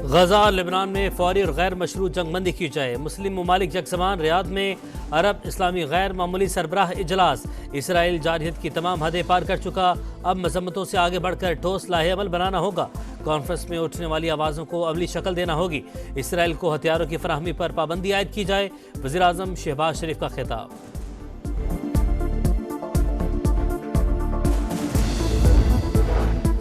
गजा और लेबनान में फौरी और गैर मशरू जंगबंदी की जाए। मुस्लिम ममालिक यकसमान रियाद में अरब इस्लामी गैर मामूली सरबराह इजलास। इसराइल जारहियत की तमाम हदें पार कर चुका, अब मजम्मतों से आगे बढ़कर ठोस लाहे अमल बनाना होगा। कॉन्फ्रेंस में उठने वाली आवाज़ों को अमली शक्ल देना होगी। इसराइल को हथियारों की फराहमी पर पाबंदी आयद की जाए। वज़ीर आज़म शहबाज शरीफ का खिताब।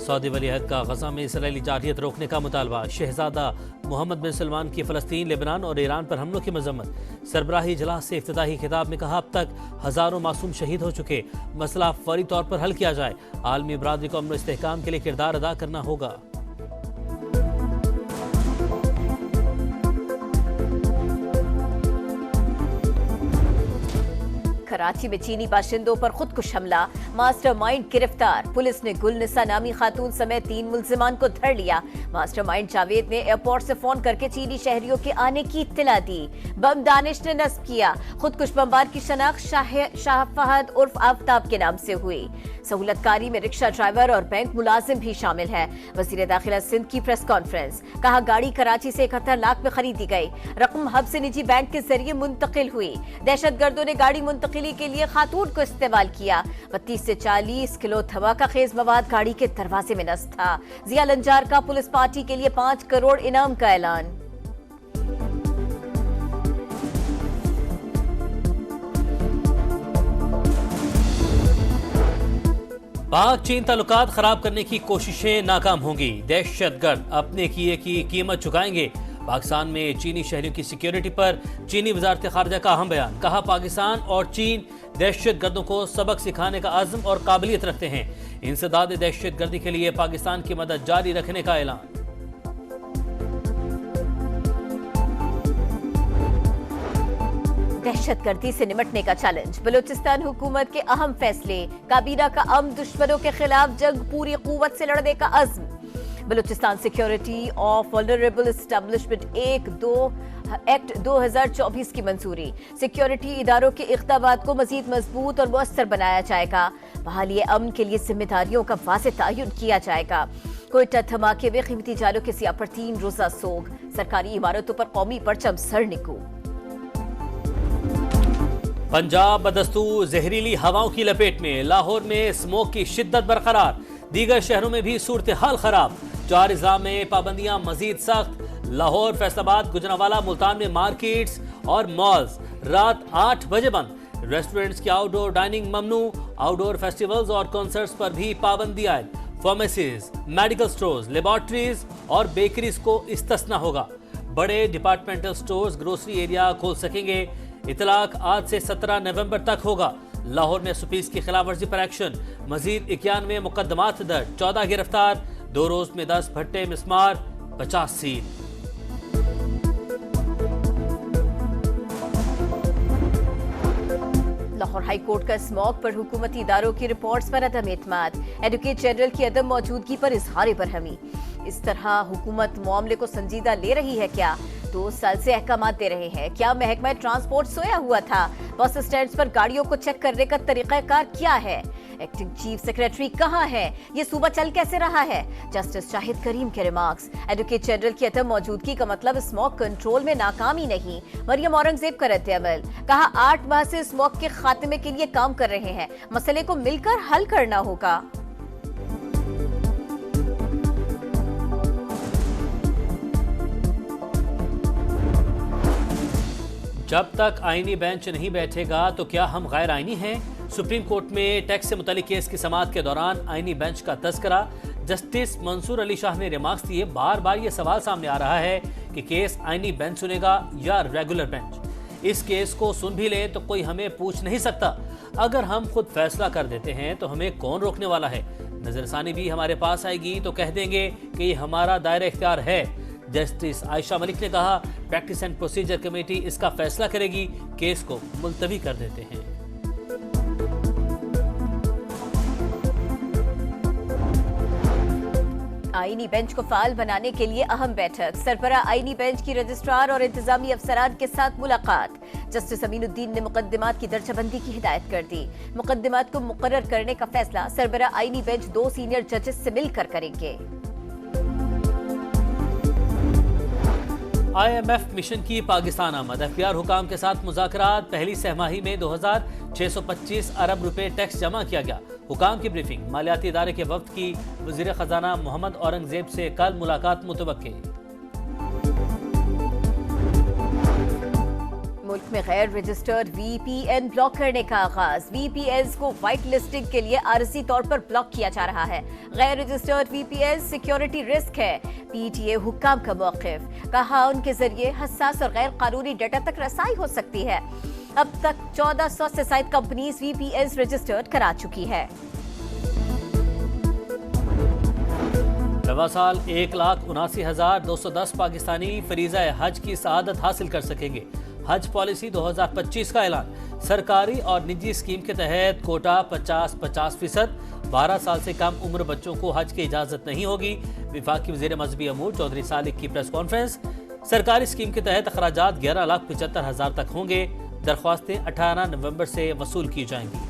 सऊदी वलीअहद का गजा में इसराइली जारहियत रोकने का मुतालबा। शहजादा मोहम्मद बिन सलमान की फ़लस्तीन, लेबनान और ईरान पर हमलों की मजम्मत। सरबराही इजलास से इफ्तिताही खिताब में कहा, अब तक हज़ारों मासूम शहीद हो चुके, मसला फौरी तौर पर हल किया जाए। आलमी बरादरी को अमन व इस्तेहकाम के लिए किरदार अदा करना होगा। कराची में चीनी बाशिंदों पर खुदकुश हमला, मास्टरमाइंड गिरफ्तार। पुलिस ने गुलनिसा नामी खातून समेत 3 मुल्जिमान को धर लिया। मास्टरमाइंड जावेद ने एयरपोर्ट से फोन करके चीनी शहरियों के आने की इत्तला दी। बम दानिश ने नस्ब किया। खुदकुश बमबार की शनाख्त शाह फहद उर्फ आफ्ताब के नाम से हुई। सहूलतकारी में रिक्शा ड्राइवर और बैंक मुलाजिम भी शामिल है। वजीर दाखिला सिंध की प्रेस कॉन्फ्रेंस, कहा गाड़ी कराची से 71 लाख में खरीदी गई। रकम हब से निजी बैंक के जरिए मुंतकिल हुई। दहशतगर्दों ने गाड़ी मुंतकिली के लिए खातून को इस्तेमाल किया। 32 से 40 किलो धमाका खेज मवाद गाड़ी के दरवाजे में नस्ब था। जिया लंजार का पुलिस पार्टी के लिए 5 करोड़ इनाम का ऐलान। पाक चीन ताल्लुकात खराब करने की कोशिशें नाकाम होंगी। दहशतगर्द अपने किए की कीमत चुकाएंगे। पाकिस्तान में चीनी शहरियों की सिक्योरिटी पर चीनी वजारत खारजा का अहम बयान। कहा, पाकिस्तान और चीन दहशतगर्दों को सबक सिखाने का अज़्म और काबिलियत रखते हैं। इंसदाद दहशतगर्दी के लिए पाकिस्तान की मदद जारी रखने का ऐलान। दहशतगर्दी से निपटने का चैलेंज। बलूचिस्तान हुकूमत के अहम फैसले। काबीना का अमन दुश्मनों के खिलाफ जंग पूरी कुव्वत से लड़ने का अज़्म। Balochistan security of vulnerable establishment act 2024 की मंजूरी। सिक्योरिटी इदारों के इक़दामात को मजीद मजबूत और मुअस्सर बनाया जाएगा। बहाली अमन के लिए जिम्मेदारियों का वाज़ेह तयन किया जाएगा। कोयटा धमाके में कीमती जालों के सिया पर 3 रोजा सोग। सरकारी इमारतों पर कौमी परचम सर निकू। पंजाब बदस्तूर जहरीली हवाओं की लपेट में। लाहौर में स्मोक की शिद्दत बरकरार। दीगर शहरों में भी सूरत हाल खराब। 4 अजला में पाबंदियां मजीद सख्त। लाहौर, फैसलाबाद, गुजरांवाला, मुल्तान में मार्केट्स और मॉल्स रात 8 बजे बंद। रेस्टोरेंट्स की आउटडोर डाइनिंग ममनू। आउटडोर फेस्टिवल्स और कॉन्सर्ट्स पर भी पाबंदी आयद। फार्मेसीज, मेडिकल स्टोर्स, लेबॉर्ट्रीज और बेकरीज को इस्तस्ना होगा। बड़े डिपार्टमेंटल स्टोर्स, ग्रोसरी एरिया खोल सकेंगे। इतलाक आज से 17 नवंबर तक होगा। लाहौर में एसओपीज की खिलाफ वर्जी पर एक्शन। मजीद 91 मुकदमात दर्ज, 14 गिरफ्तार। 2 रोज में 10 भट्टे मिस्मार, 50 सील। लाहौर हाई कोर्ट का स्मॉग पर हुकूमती इदारों की रिपोर्ट्स पर अदम एतमाद। एडवोकेट जनरल की अदम मौजूदगी पर इजहार बरहमी। इस तरह हुकूमत मामले को संजीदा ले रही है क्या? 2 साल से अहकाम दे रहे हैं। क्या महकमा ट्रांसपोर्ट सोया हुआ था? बस स्टैंड पर गाड़ियों को चेक करने का तरीकाकार क्या है? एक्टिंग चीफ सेक्रेटरी कहाँ है? ये सूबा चल कैसे रहा है? जस्टिस शाहिद करीम के रिमार्क्स। एडवोकेट जनरल की अदम मौजूदगी का मतलब स्मोक कंट्रोल में नाकामी नहीं। मरियम औरंगजेब का रद्द-ए-अमल। कहा, 8 माह से स्मोक के खात्मे के लिए काम कर रहे हैं। मसले को मिलकर हल करना होगा। जब तक आईनी बेंच नहीं बैठेगा तो क्या हम गैर आईनी हैं? सुप्रीम कोर्ट में टैक्स से मुतालिक केस की समाअत के दौरान आईनी बेंच का तस्करा। जस्टिस मंसूर अली शाह ने रिमार्क्स दिए। बार बार ये सवाल सामने आ रहा है कि केस आईनी बेंच सुनेगा या रेगुलर बेंच। इस केस को सुन भी लें तो कोई हमें पूछ नहीं सकता। अगर हम खुद फैसला कर देते हैं तो हमें कौन रोकने वाला है? नजरसानी भी हमारे पास आएगी तो कह देंगे कि ये हमारा दायरा इख्तियार है। जस्टिस आयशा मलिक ने कहा, प्रैक्टिस एंड प्रोसीजर कमेटी इसका फैसला करेगी। केस को मुलतवी कर देते हैं। आईनी बेंच को फाल बनाने के लिए अहम बैठक। सरबरा आईनी बेंच की रजिस्ट्रार और इंतजामी अफसरान के साथ मुलाकात। जस्टिस अमीनुद्दीन ने मुकदमात की दर्जाबंदी की हिदायत कर दी। मुकदमात को मुकर्रर करने का फैसला सरबरा आईनी बेंच 2 सीनियर जजेस से मिलकर करेंगे। IMF मिशन की पाकिस्तान आमद, FBR हुकाम के साथ मुज़ाकरात, पहली सहमाही में 2625 अरब रुपए टैक्स जमा किया गया। हुकाम की ब्रीफिंग, मालियाती इदारे के वफ्द की वज़ीर ख़जाना मोहम्मद औरंगज़ेब से कल मुलाकात मुतवक्के। मुल्क में गैर रजिस्टर्ड VPN ब्लॉक करने का आगाज। VPNs को व्हाइट लिस्टिंग के लिए आरजी तौर पर ब्लॉक किया जा रहा है। गैर रजिस्टर्ड VPN सिक्योरिटी रिस्क है। PTA हुक्काम का मौक़िफ़, कहा उनके जरिए हसास और गैर कानूनी डाटा तक रसाई हो सकती है। अब तक 1400 से ज्यादा कंपनीज VPNs रजिस्टर्ड करा चुकी है। रवा साल 1,79,210 पाकिस्तानी फरीज़ा हज की सआदत हासिल कर सकेंगे। हज पॉलिसी 2025 का ऐलान, सरकारी और निजी स्कीम के तहत कोटा 50-50%। 12 साल से कम उम्र बच्चों को हज की इजाजत नहीं होगी। विफाकी वज़ीर मजहबी अमूर चौधरी सालिक की प्रेस कॉन्फ्रेंस। सरकारी स्कीम के तहत अखराजात 11,75,000 तक होंगे। दरख्वास्तें 18 नवंबर से वसूल की जाएंगी।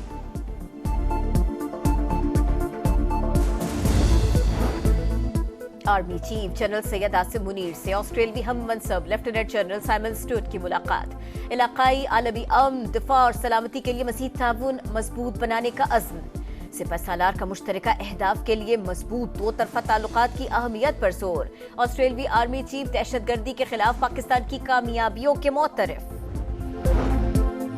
Army chief general Syed Asim Munir से ऑस्ट्रेलियाई हम मनसब लेफ्टिनेंट जनरल साइमन स्टूअर्ट की मुलाकात। इलाकाई आलमी अमन, दिफा और सलामती के लिए मज़ीद ताउन मजबूत बनाने का अज़्म। सिपहसालार का मुश्तरका अहदाफ के लिए मजबूत दो तरफा ताल्लुकात की अहमियत पर जोर। ऑस्ट्रेलियाई आर्मी चीफ दहशतगर्दी के खिलाफ पाकिस्तान की कामयाबियों के मोतरफ।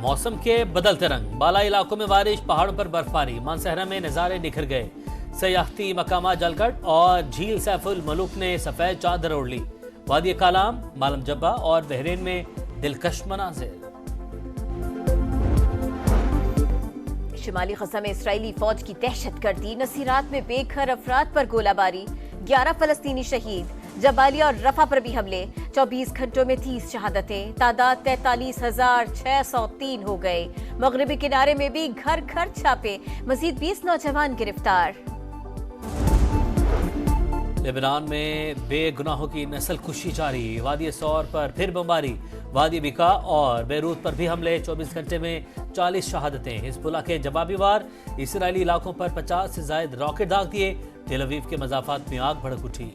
मौसम के बदलते रंग, बालाई इलाकों में बारिश, पहाड़ों पर बर्फबारी, मानसहरा में नज़ारे निखर गए। सयाहती मकामा जलगढ़ और झील सैफुल मलूक ने सफेद चादर ओढ़ ली। वादी कालाम, मालम जब्बा और बहरीन में दिलकश मनाजिर। शुमाली गजा में इसराइली फौज की दहशतगर्दी, नसीरात में बेघर अफराद पर गोलाबारी, 11 फलस्तीनी शहीद। जबालिया और रफा पर भी हमले, 24 घंटों में 30 शहादतें, तादाद 43,603 हो गए। मगरबी किनारे में भी घर घर छापे, मजीद 20 नौजवान गिरफ्तार। लेबनान में बेगुनाहों की नस्लकुशी जारी, वादी सौर पर फिर बमबारी, वादी बिका और बेरूत पर भी हमले, 24 घंटे में 40 शहादतें। हिजबुल्लाह के जवाबी वार, इसराइली इलाकों पर 50 से ज्यादा रॉकेट दाग दिए। तेल अवीव के मज़ाफ़ात में आग भड़क उठी।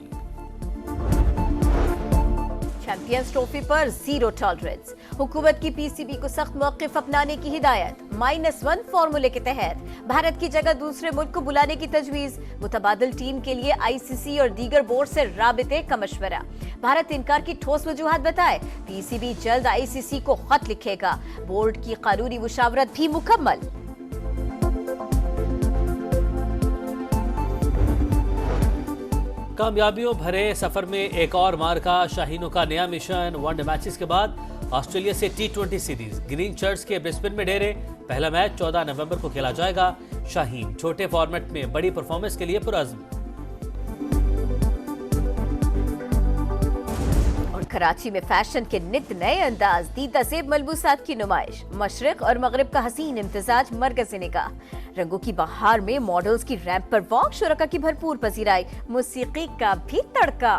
चैंपियंस ट्रॉफी पर जीरो टॉलरेंस, हुकूमत की PCB को सख्त मौक़िफ़ अपनाने की हिदायत। -1 फॉर्मूले के तहत भारत की जगह दूसरे मुल्क को बुलाने की तजवीज़। मुतबादिल टीम के लिए ICC और दीगर बोर्ड से राबिते का मशवरा। भारत इनकार की ठोस वजूहात बताए। PCB जल्द ICC को खत लिखेगा। बोर्ड की कानूनी मुशावरत भी मुकम्मल। कामयाबियों भरे सफर में एक और मार्का, शाहीनों का नया मिशन। वनडे मैचेस के बाद ऑस्ट्रेलिया से T20 सीरीज, ग्रीन शर्ट्स के ब्रिस्बेन में डेरे। पहला मैच 14 नवंबर को खेला जाएगा। शाहीन छोटे फॉर्मेट में बड़ी परफॉर्मेंस के लिए पुरअज़्म। और कराची में फैशन के नित नए अंदाज, दीदा ज़ेब मलबूसात की नुमाइश। मशरिक और मगरिब का हसीन इम्तिजाज, मरकज़ निगाह। रंगों की बहार में मॉडल्स की रैंप पर वॉक, शुरका की भरपूर पजीराई, मौसीकी का भी तड़का।